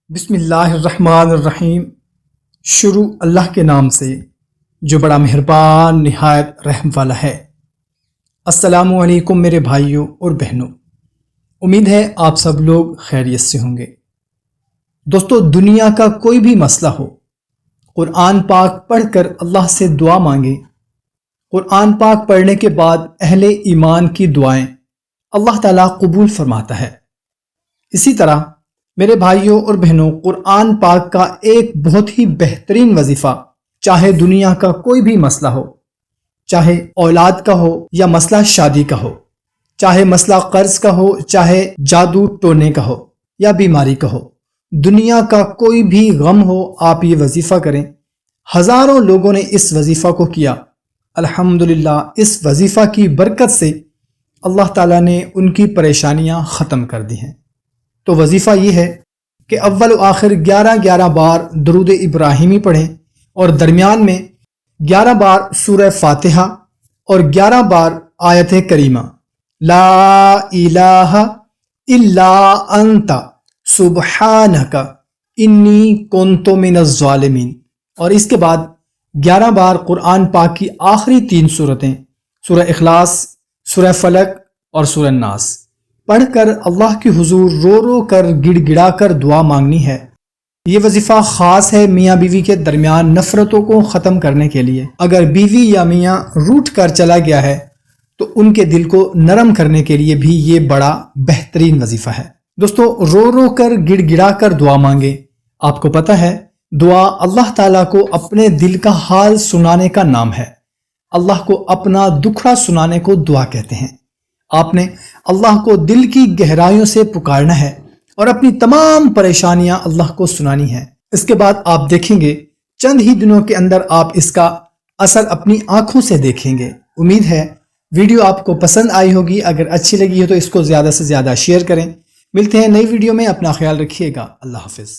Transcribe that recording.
بسم اللہ الرحمن الرحیم۔ شروع اللہ کے نام سے جو بڑا مہربان نہایت رحم والا ہے۔ السلام علیکم میرے بھائیوں اور بہنوں، امید ہے آپ سب لوگ خیریت سے ہوں گے۔ دوستو، دنیا کا کوئی بھی مسئلہ ہو، قرآن پاک پڑھ کر اللہ سے دعا مانگے۔ قرآن پاک پڑھنے کے بعد اہل ایمان کی دعائیں اللہ تعالیٰ قبول فرماتا ہے۔ اسی طرح میرے بھائیوں اور بہنوں، قرآن پاک کا ایک بہت ہی بہترین وظیفہ، چاہے دنیا کا کوئی بھی مسئلہ ہو، چاہے اولاد کا ہو یا مسئلہ شادی کا ہو، چاہے مسئلہ قرض کا ہو، چاہے جادو ٹونے کا ہو یا بیماری کا ہو، دنیا کا کوئی بھی غم ہو، آپ یہ وظیفہ کریں۔ ہزاروں لوگوں نے اس وظیفہ کو کیا، الحمدللہ اس وظیفہ کی برکت سے اللہ تعالیٰ نے ان کی پریشانیاں ختم کر دی ہیں۔ تو وظیفہ یہ ہے کہ اول و آخر 11 بار درود ابراہیمی پڑھیں اور درمیان میں 11 بار سورہ فاتحہ اور 11 بار آیت کریمہ لا الہ الا انت سبحانک انی کنت من الظالمین، اور اس کے بعد 11 بار قرآن پاک کی آخری 3 سورتیں، سورہ اخلاص، سورہ فلق اور سورہ ناس پڑھ کر اللہ کی حضور رو رو کر گڑ گڑا کر دعا مانگنی ہے۔ یہ وظیفہ خاص ہے میاں بیوی کے درمیان نفرتوں کو ختم کرنے کے لیے۔ اگر بیوی یا میاں روٹھ کر چلا گیا ہے تو ان کے دل کو نرم کرنے کے لیے بھی یہ بڑا بہترین وظیفہ ہے۔ دوستو، رو رو کر گڑ گڑا کر دعا مانگے۔ آپ کو پتہ ہے، دعا اللہ تعالیٰ کو اپنے دل کا حال سنانے کا نام ہے۔ اللہ کو اپنا دکھڑا سنانے کو دعا کہتے ہیں۔ آپ نے اللہ کو دل کی گہرائیوں سے پکارنا ہے اور اپنی تمام پریشانیاں اللہ کو سنانی ہیں۔ اس کے بعد آپ دیکھیں گے چند ہی دنوں کے اندر آپ اس کا اثر اپنی آنکھوں سے دیکھیں گے۔ امید ہے ویڈیو آپ کو پسند آئی ہوگی۔ اگر اچھی لگی ہے تو اس کو زیادہ سے زیادہ شیئر کریں۔ ملتے ہیں نئی ویڈیو میں، اپنا خیال رکھیے گا۔ اللہ حافظ۔